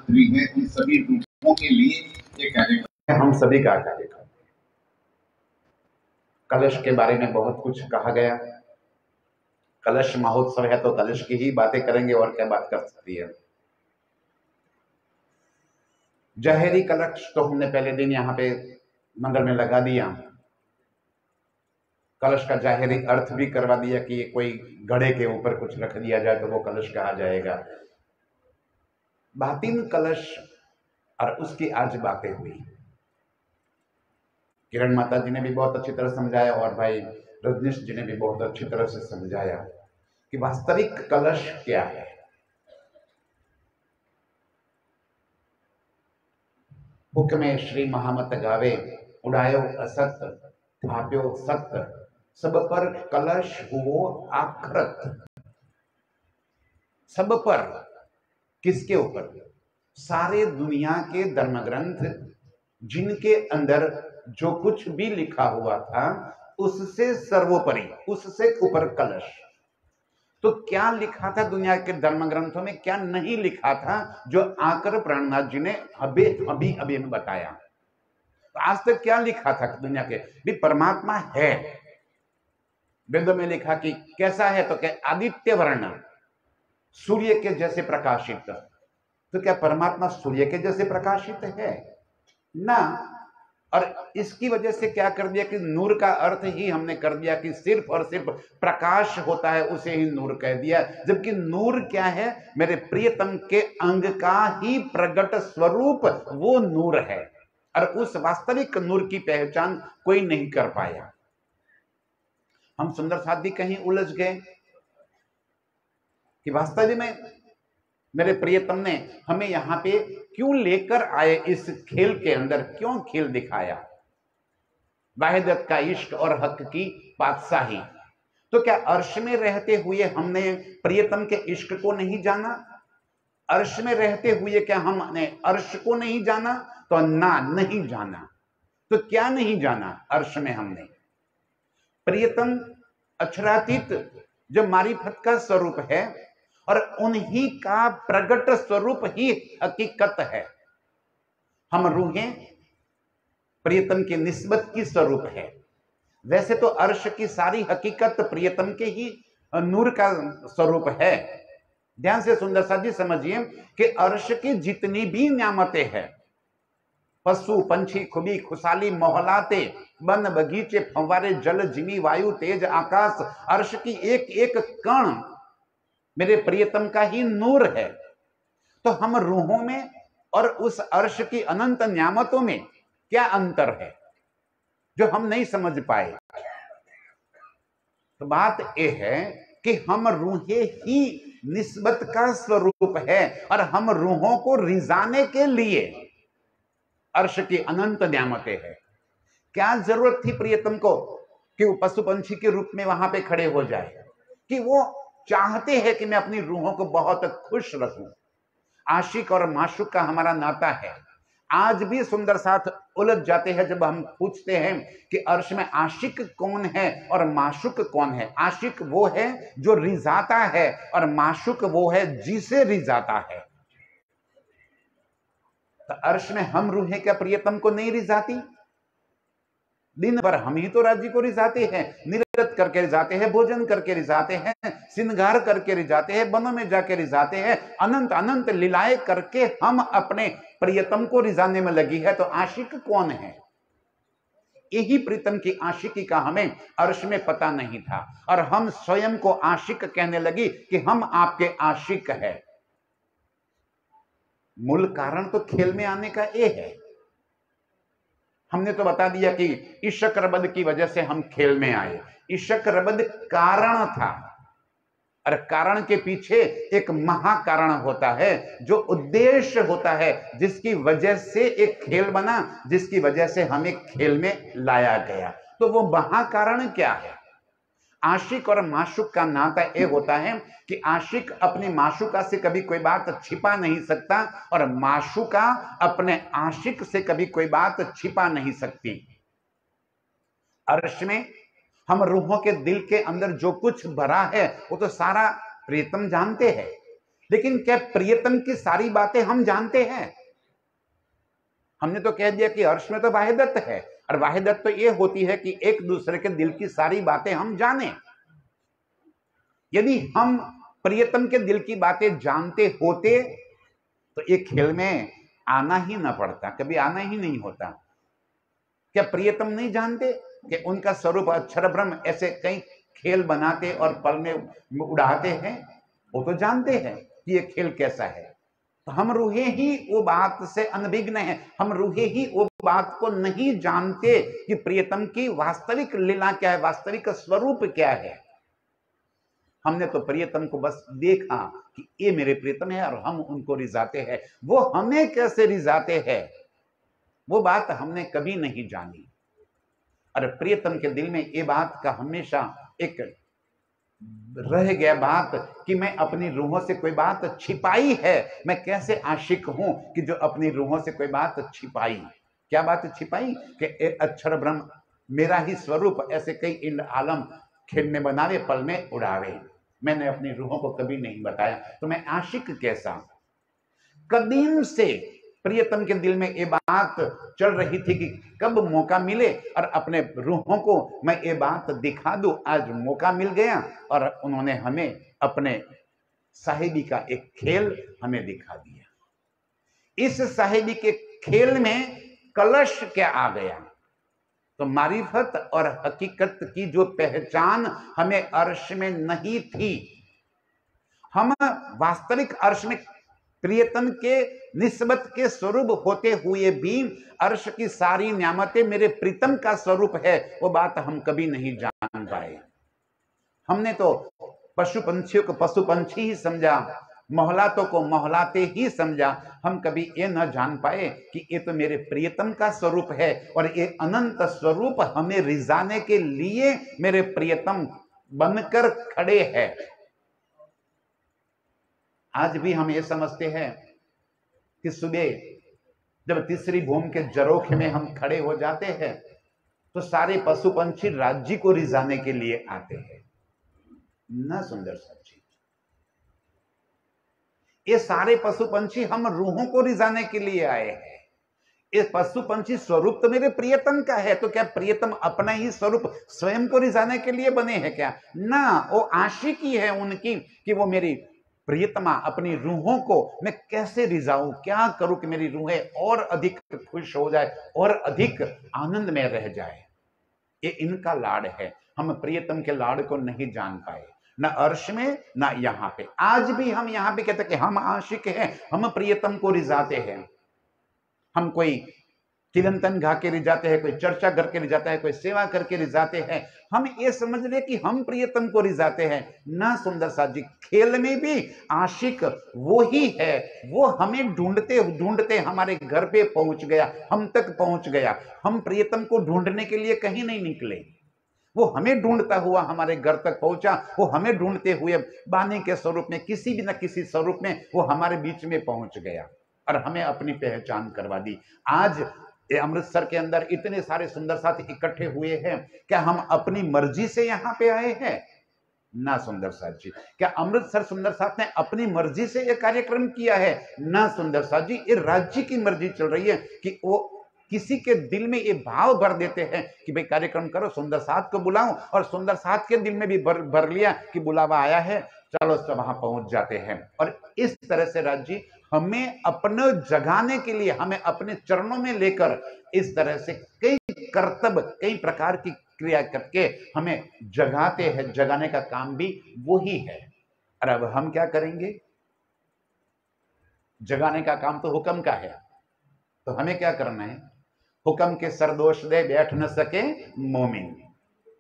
हुई है, उन सभी रूपों के लिए ये कार्यक्रम है, हम सभी का कार्यक्रम। कलश के बारे में बहुत कुछ कहा गया। कलश महोत्सव है तो कलश की ही बातें करेंगे, और क्या बात कर सकती है। जहरी कलश तो हमने पहले दिन यहाँ पे मंदिर में लगा दिया। कलश का जाहिरी अर्थ भी करवा दिया कि ये कोई घड़े के ऊपर कुछ रख दिया जाए तो वो कलश कहा जाएगा। बातिन कलश और उसकी आज बातें हुई। किरण माता जी ने भी बहुत अच्छी तरह समझाया और भाई रजनीश जी ने भी बहुत अच्छी तरह से समझाया कि वास्तविक कलश क्या है। बुक में श्री महामत गावे, उड़ायो असत थाप्यो सत्य, सब पर कलश हुओ आकृत। सब पर, किसके ऊपर? सारे दुनिया के धर्म ग्रंथ जिनके अंदर जो कुछ भी लिखा हुआ था उससे सर्वोपरि, उससे ऊपर कलश। तो क्या लिखा था दुनिया के धर्म ग्रंथों में, क्या नहीं लिखा था, जो आकर प्राणनाथ जी ने अभी अभी अभी में बताया। तो आज तक क्या लिखा था दुनिया के भी? परमात्मा है। वेदों में लिखा कि कैसा है, तो क्या आदित्य वर्ण, सूर्य के जैसे प्रकाशित। तो क्या परमात्मा सूर्य के जैसे प्रकाशित है? ना। और इसकी वजह से क्या कर दिया कि नूर का अर्थ ही हमने कर दिया कि सिर्फ और सिर्फ प्रकाश होता है, उसे ही नूर कह दिया। जबकि नूर क्या है? मेरे प्रियतम के अंग का ही प्रगट स्वरूप वो नूर है। और उस वास्तविक नूर की पहचान कोई नहीं कर पाया। हम सुंदर साथ भी कहीं उलझ गए कि वास्तव में मेरे प्रियतम ने हमें यहां पे क्यों लेकर आए, इस खेल के अंदर क्यों खेल दिखाया। वाहिदत का इश्क और हक की बादशाही। तो क्या अर्श में रहते हुए हमने प्रियतम के इश्क को नहीं जाना? अर्श में रहते हुए क्या हमने अर्श को नहीं जाना? तो ना, नहीं जाना। तो क्या नहीं जाना अर्श में हमने? प्रियतम अक्षरातीत जो मारिफत का स्वरूप है और उन्हीं का प्रगट स्वरूप ही हकीकत है। हम रूहें प्रियतम के निस्बत की स्वरूप है। वैसे तो अर्श की सारी हकीकत प्रियतम के ही नूर का स्वरूप है। ध्यान से सुंदर सा जी समझिए कि अर्श की जितनी भी न्यामतें हैं, पशु पंछी खुबी खुशाली मोहलाते, वन बगीचे फंवारे जल जिमी वायु तेज आकाश, अर्श की एक एक कण मेरे प्रियतम का ही नूर है। तो हम रूहों में और उस अर्श की अनंत न्यामतों में क्या अंतर है जो हम नहीं समझ पाए? तो बात यह है कि हम रूहें ही निस्बत का स्वरूप है और हम रूहों को रिजाने के लिए अर्श की अनंत न्यामतें हैं। क्या जरूरत थी प्रियतम को कि वो पशु पंछी के रूप में वहां पे खड़े हो जाए? कि वो चाहते हैं कि मैं अपनी रूहों को बहुत खुश रखूं। आशिक और माशूक का हमारा नाता है। आज भी सुंदर साथ उलझ जाते हैं जब हम पूछते हैं कि अर्श में आशिक कौन है और माशूक कौन है। आशिक वो है जो रिजाता है और माशूक वो है जिसे रिजाता है। तो अर्श में हम रूहें क्या प्रियतम को नहीं रिजाती? दिन भर हम ही तो राज्य को रिजाते हैं, निरत करके रिजाते हैं, भोजन करके रिजाते हैं, श्रृंगार करके रिजाते हैं, वनों में जाके रिजाते हैं, अनंत अनंत लीलाएं करके हम अपने प्रियतम को रिजाने में लगी है। तो आशिक कौन है? यही प्रीतम की आशिकी का हमें अर्श में पता नहीं था और हम स्वयं को आशिक कहने लगी कि हम आपके आशिक है। मूल कारण तो खेल में आने का ये है। हमने तो बता दिया कि इशक रबद की वजह से हम खेल में आए। इशक रबद कारण था और कारण के पीछे एक महाकारण होता है, जो उद्देश्य होता है, जिसकी वजह से एक खेल बना, जिसकी वजह से हमें खेल में लाया गया। तो वो महाकारण क्या है? आशिक और माशूक का नाता यह होता है कि आशिक अपनी माशूका से कभी कोई बात छिपा नहीं सकता और माशूका अपने आशिक से कभी कोई बात छिपा नहीं सकती। अर्श में हम रूहों के दिल के अंदर जो कुछ भरा है वो तो सारा प्रियतम जानते हैं। लेकिन क्या प्रियतम की सारी बातें हम जानते हैं? हमने तो कह दिया कि अर्श में तो वाहिदत है, और वाहिदत तो ये होती है कि एक दूसरे के दिल की सारी बातें हम जाने। यदि हम प्रियतम के दिल की बातें जानते होते तो ये खेल में आना ही ना पड़ता, कभी आना ही नहीं होता। क्या प्रियतम नहीं जानते कि उनका स्वरूप अक्षर ब्रह्म ऐसे कई खेल बनाते और पल में उड़ाते हैं? वो तो जानते हैं कि ये खेल कैसा है। तो हम रूहे ही वो बात से अनभिज्ञ हैं, हम रूहे ही वो बात को नहीं जानते कि प्रियतम की वास्तविक लीला क्या है, वास्तविक स्वरूप क्या है। हमने तो प्रियतम को बस देखा कि ये मेरे प्रियतम है और हम उनको रिझाते हैं। वो हमें कैसे रिझाते हैं वो बात हमने कभी नहीं जानी। और प्रियतम के दिल में ये बात का हमेशा एक रह गया बात कि मैं अपनी रूहों से कोई बात छिपाई है। मैं कैसे आशिक हूं कि जो अपनी रूहों से कोई बात छिपाई। क्या बात छिपाई? कि अक्षर ब्रह्म मेरा ही स्वरूप ऐसे कई इंड आलम खेल में बनावे, पल में उड़ावे। मैंने अपनी रूहों को कभी नहीं बताया, तो मैं आशिक कैसा? कदीम से प्रियतम के दिल में ये बात चल रही थी कि कब मौका मिले और अपने रूहों को मैं ये बात दिखा दूं। आज मौका मिल गया और उन्होंने हमें अपने साहिबी का एक खेल हमें दिखा दिया। इस साहिबी के खेल में कलश क्या आ गया? तो मारिफत और हकीकत की जो पहचान हमें अर्श में नहीं थी, हम वास्तविक अर्श में प्रियतम के निस्बत के स्वरूप होते हुए भी अर्श की सारी न्यामतें मेरे प्रीतम का स्वरूप है, वो बात हम कभी नहीं जान पाए। हमने तो पशु पंछियों को पशु पंछी ही समझा, मोहलातों को मोहलाते ही समझा। हम कभी ये न जान पाए कि ये तो मेरे प्रियतम का स्वरूप है और ये अनंत स्वरूप हमें रिझाने के लिए मेरे प्रियतम बनकर खड़े हैं। आज भी हम ये समझते हैं कि सुबह जब तीसरी भूमि के जरोखे में हम खड़े हो जाते हैं तो सारे पशु पंछी राज्य को रिझाने के लिए आते हैं ना। सुंदर साची, ये सारे पशु पंछी हम रूहों को रिझाने के लिए आए हैं। ये पशु पंछी स्वरूप तो मेरे प्रियतम का है, तो क्या प्रियतम अपना ही स्वरूप स्वयं को रिझाने के लिए बने हैं क्या? ना, वो आशिकी है उनकी कि वो मेरी प्रियतमा अपनी रूहों को मैं कैसे रिझाऊं, क्या करूं कि मेरी रूहें और अधिक खुश हो जाए और अधिक आनंद में रह जाए। ये इनका लाड़ है। हम प्रियतम के लाड़ को नहीं जान पाए, ना अर्श में ना यहाँ पे। आज भी हम यहाँ पे कहते हैं कि हम आशिक हैं, हम प्रियतम को रिझाते हैं। हम कोई चिरंतन गा के रिझाते हैं, कोई चर्चा करके रिझाता है, कोई सेवा करके रिझाते हैं। हम ये समझ ले कि हम प्रियतम को रिझाते हैं ना। सुंदर साथ जी, खेल में भी आशिक वो ही है, वो हमें ढूंढते ढूंढते हमारे घर पे पहुंच गया, हम तक पहुंच गया। हम प्रियतम को ढूंढने के लिए कहीं नहीं निकले, वो हमें ढूंढता हुआ हमारे घर तक पहुंचा। वो हमें ढूंढते हुए बानी के स्वरूप में, किसी भी न किसी स्वरूप में वो हमारे बीच में पहुंच गया और हमें अपनी पहचान करवा दी। आज ये अमृतसर के अंदर इतने सारे सुंदर साथ इकट्ठे हुए हैं, क्या हम अपनी मर्जी से यहाँ पे आए हैं? ना सुंदर साथ जी। क्या अमृतसर सुंदर साथ ने अपनी मर्जी से ये कार्यक्रम किया है? ना सुंदर साथ जी। ये राज्य की मर्जी चल रही है कि वो किसी के दिल में ये भाव भर देते हैं कि भाई कार्यक्रम करो, सुंदर साथ को बुलाओ, और सुंदर साथ के दिल में भी भर लिया कि बुलावा आया है, चलो सब वहां पहुंच जाते हैं। और इस तरह से राज्य हमें अपने जगाने के लिए, हमें अपने चरणों में लेकर इस तरह से कई कर्तव्य, कई प्रकार की क्रिया करके हमें जगाते हैं। जगाने का काम भी वही है। और अब हम क्या करेंगे? जगाने का काम तो हुक्म का है, तो हमें क्या करना है? हुक्म के सरदोष दे बैठ न सके मोमिन।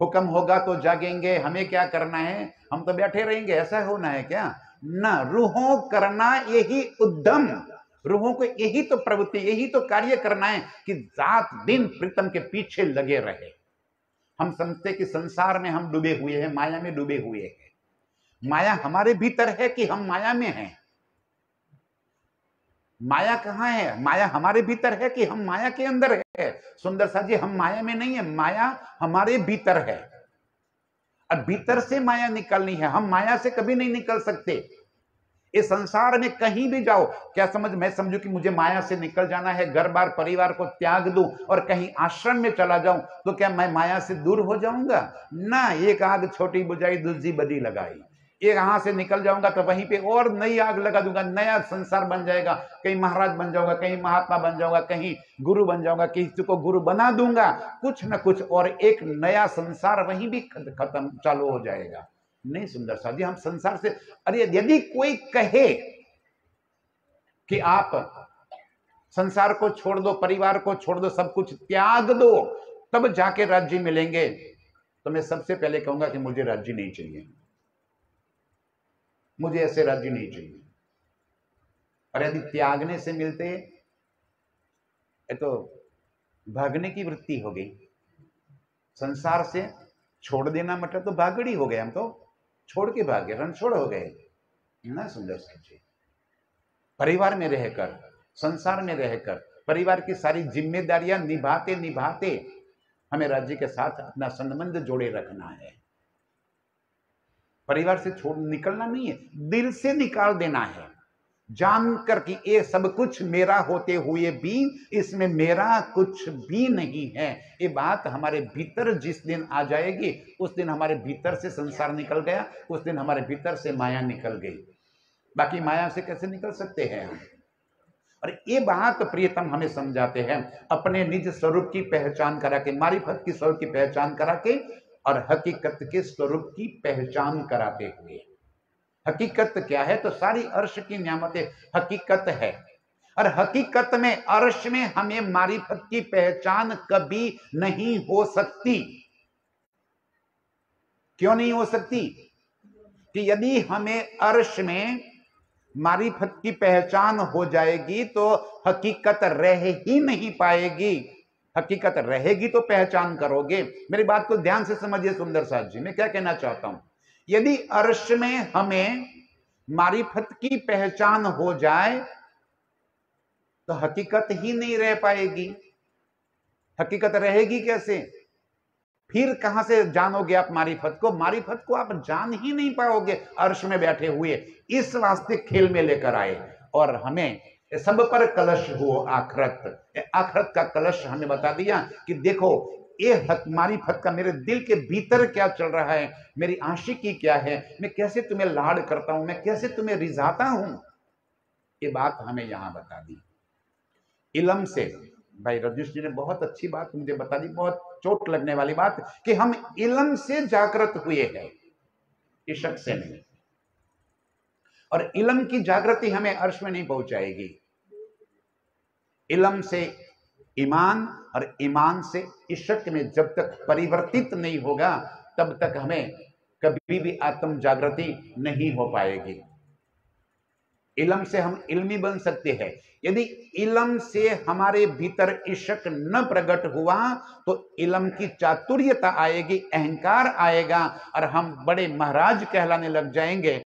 हुक्म होगा तो जागेंगे। हमें क्या करना है? हम तो बैठे रहेंगे, ऐसा होना है क्या? ना, रूहों करना यही उद्यम, रूहों को यही तो प्रवृत्ति, यही तो कार्य करना है कि रात दिन प्रीतम के पीछे लगे रहे। हम समझते कि संसार में हम डूबे हुए हैं, माया में डूबे हुए हैं। माया हमारे भीतर है कि हम माया में हैं? माया कहाँ है? माया हमारे भीतर है कि हम माया के अंदर है? सुंदर सा जी, हम माया में नहीं है, माया हमारे भीतर है। अब भीतर से माया निकालनी है, हम माया से कभी नहीं निकल सकते। इस संसार में कहीं भी जाओ, क्या मैं समझू कि मुझे माया से निकल जाना है, घर बार परिवार को त्याग दूं और कहीं आश्रम में चला जाऊं, तो क्या मैं माया से दूर हो जाऊंगा? ना, एक आग छोटी बुझाई दूसरी बड़ी लगाई। एक यहाँ से निकल जाऊंगा तो वहीं पे और नई आग लगा दूंगा, नया संसार बन जाएगा। कहीं महाराज बन जाऊंगा, कहीं महात्मा बन जाऊंगा, कहीं गुरु बन जाऊंगा, किसी को गुरु बना दूंगा, कुछ ना कुछ, और एक नया संसार वहीं भी खत्म चालू हो जाएगा। नहीं सुंदर साहब जी, हम संसार से, अरे यदि कोई कहे कि आप संसार को छोड़ दो, परिवार को छोड़ दो, सब कुछ त्याग दो, तब जाके राज्य मिलेंगे, तो मैं सबसे पहले कहूंगा कि मुझे राज्य नहीं चाहिए, मुझे ऐसे राज्य नहीं चाहिए। और यदि त्यागने से मिलते तो भागने की वृत्ति हो गई। संसार से छोड़ देना मतलब तो भागड़ी हो गए, हम तो छोड़ के भागे, रणछोड़ हो गए ना सुंदर साहब जी। परिवार में रहकर, संसार में रहकर, परिवार की सारी जिम्मेदारियां निभाते निभाते हमें राज्य के साथ अपना संबंध जोड़े रखना है। परिवार से छोड़ निकलना नहीं है, दिल से निकाल देना है, जानकर कि ये सब कुछ मेरा होते हुए भी इसमें मेरा कुछ भी नहीं है। ये बात हमारे भीतर जिस दिन आ जाएगी, उस दिन हमारे भीतर से संसार निकल गया, उस दिन हमारे भीतर से माया निकल गई। बाकी माया से कैसे निकल सकते हैं हम? और ये बात प्रियतम हमें समझाते हैं, अपने निज स्वरूप की पहचान करा के, मारिफत की स्वरूप की पहचान करा के और हकीकत के स्वरूप की पहचान कराते हुए। हकीकत क्या है? तो सारी अर्श की नियामतें हकीकत है, और हकीकत में अर्श में हमें मारिफत की पहचान कभी नहीं हो सकती। क्यों नहीं हो सकती? कि यदि हमें अर्श में मारिफत की पहचान हो जाएगी तो हकीकत रह ही नहीं पाएगी। हकीकत रहेगी तो पहचान करोगे। मेरी बात को ध्यान से समझिए सुंदर साहब जी, मैं क्या कहना चाहता हूं। यदि अर्श में हमें मारिफत की पहचान हो जाए तो हकीकत ही नहीं रह पाएगी। हकीकत रहेगी कैसे? फिर कहां से जानोगे आप मारिफत को? मारिफत को आप जान ही नहीं पाओगे अर्श में बैठे हुए। इस वास्ते खेल में लेकर आए और हमें सब पर कलश हो आखरत। आखरत का कलश हमें बता दिया कि देखो ये मारिफत का मेरे दिल के भीतर क्या चल रहा है, मेरी आशिकी क्या है, मैं कैसे तुम्हें लाड करता हूं, मैं कैसे तुम्हें रिझाता हूं, ये बात हमें यहां बता दी। इलम से भाई रजनीश जी ने बहुत अच्छी बात मुझे बता दी, बहुत चोट लगने वाली बात, कि हम इलम से जागृत हुए हैं, इशक से नहीं। और इलम की जागृति हमें अर्श में नहीं पहुंचाएगी। इलम से ईमान और ईमान से इशक में जब तक परिवर्तित नहीं होगा तब तक हमें कभी भी आत्म जागृति नहीं हो पाएगी। इलम से हम इल्मी बन सकते हैं। यदि इलम से हमारे भीतर इशक न प्रकट हुआ तो इलम की चातुर्यता आएगी, अहंकार आएगा और हम बड़े महाराज कहलाने लग जाएंगे।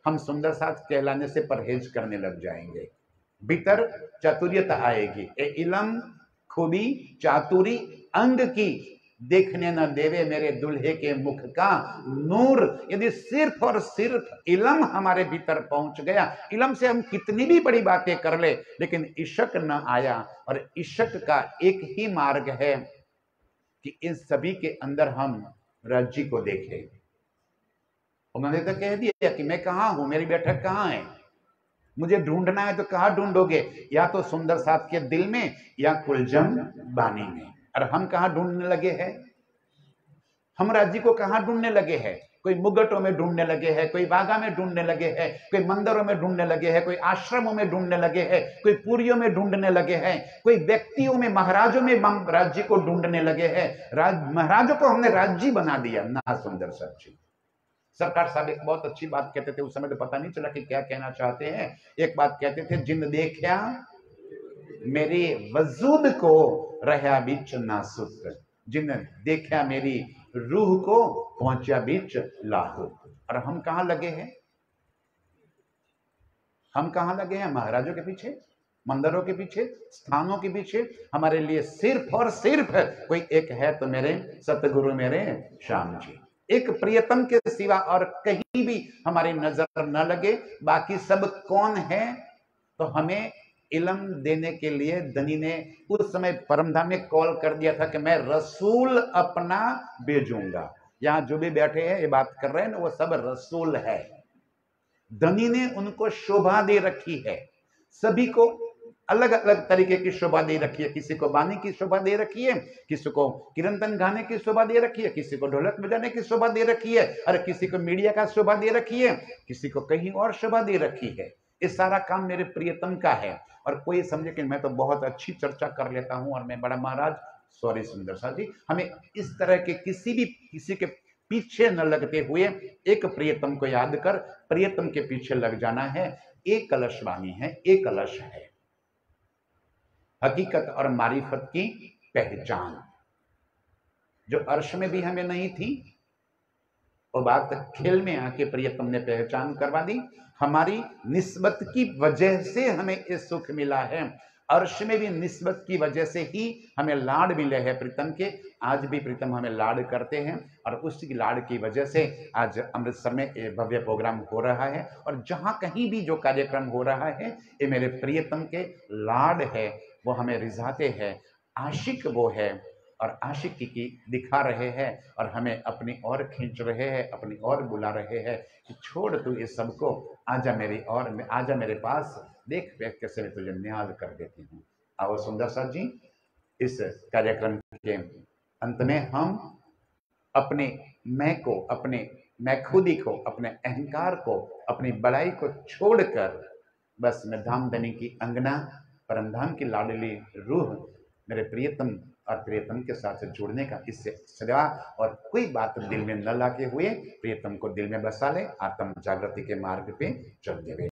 हम सुंदर साथ कहलाने से परहेज करने लग जाएंगे। भीतर चातुर्यता आएगी। ए इलम खूबी चातुरी अंग की, देखने न देवे मेरे दुल्हे के मुख का नूर। यदि सिर्फ और सिर्फ इलम हमारे भीतर पहुंच गया, इलम से हम कितनी भी बड़ी बातें कर ले, लेकिन इशक न आया, और इशक का एक ही मार्ग है कि इन सभी के अंदर हम राज्य को देखें। उन्होंने तो कह दिया कि मैं कहां हूं, मेरी बैठक कहां है, मुझे ढूंढना है तो कहां ढूंढोगे? या तो सुंदर साथ के दिल में या कुलजम बानी में। और हम कहां ढूंढने लगे हैं? हम राज्य को कहां ढूंढने लगे हैं? कोई मुगटों में ढूंढने लगे हैं, कोई बागा में ढूंढने लगे हैं, कोई मंदिरों में ढूंढने लगे हैं, कोई आश्रमों में ढूंढने लगे हैं, कोई पुरियों में ढूंढने लगे हैं, कोई व्यक्तियों में, महाराजों में राज्य को ढूंढने लगे हैं। महाराजों को हमने राज्य बना दिया ना सुंदर साहब जी। सरकार साहब एक बहुत अच्छी बात कहते थे, उस समय तो पता नहीं चला कि क्या कहना चाहते हैं। एक बात कहते थे, जिन देखा मेरे वजूद को रहा बीच नासुत, जिन देखा मेरी रूह को पहुंचा बीच लाहुत। और हम कहां लगे हैं? हम कहां लगे हैं? महाराजों के पीछे, मंदिरों के पीछे, स्थानों के पीछे। हमारे लिए सिर्फ और सिर्फ कोई एक है तो मेरे सतगुरु मेरे श्याम जी, एक प्रियतम के सिवा और कहीं भी हमारी नजर न लगे, बाकी सब कौन है। तो हमें इल्म देने के लिए धनी ने उस समय परमधाम ने कॉल कर दिया था कि मैं रसूल अपना भेजूंगा। यहां जो भी बैठे हैं ये बात कर रहे हैं ना, वो सब रसूल है। धनी ने उनको शोभा दे रखी है, सभी को अलग अलग तरीके की शोभा दे रखी है। किसी को बानी की शोभा दे रखी है, किसी को कीर्तन गाने की शोभा दे रखी है, किसी को ढोलक बजाने की शोभा दे रखी है, और किसी को मीडिया का शोभा दे रखी है, किसी को कहीं और शोभा दे रखी है। ये सारा काम मेरे प्रियतम का है। और कोई समझे कि मैं तो बहुत अच्छी चर्चा कर लेता हूं और मैं बड़ा महाराज, सॉरी सुंदर सा जी, हमें इस तरह के किसी के पीछे न लगते हुए एक प्रियतम को याद कर प्रियतम के पीछे लग जाना है। एक कलश वाणी है, एक कलश है, हकीकत और मारिफत की पहचान, जो अर्श में भी हमें नहीं थी, वो बात खेल में आके प्रियतम ने पहचान करवा दी। हमारी निस्बत की वजह से हमें ये सुख मिला है, अर्श में भी निस्बत की वजह से ही हमें लाड मिले हैं प्रीतम के। आज भी प्रीतम हमें लाड करते हैं, और उसी लाड की वजह से आज अमृतसर में ये भव्य प्रोग्राम हो रहा है। और जहां कहीं भी जो कार्यक्रम हो रहा है, ये मेरे प्रियतम के लाड है, वो हमें रिझाते हैं। आशिक वो है और आशिकी की दिखा रहे हैं, और हमें अपनी ओर खींच रहे हैं, अपनी ओर बुला रहे हैं कि छोड़ तू इस सबको, आजा मेरी ओर, आजा मेरे पास, देख देख कैसे मैं तुझे न्याज कर देती हूँ। आओ सुंदर सर जी, इस कार्यक्रम के अंत में हम अपने मैं को, अपने मैं खुदी को, अपने अहंकार को, अपनी बड़ाई को छोड़कर बस मैं धामधनी की अंगना, परमधाम की लाडली रूह मेरे प्रियतम और प्रियतम के साथ जुड़ने का, इससे सदा और कोई बात दिल में न लाके हुए प्रियतम को दिल में बसा ले, आत्म जागृति के मार्ग पे चलते हुए।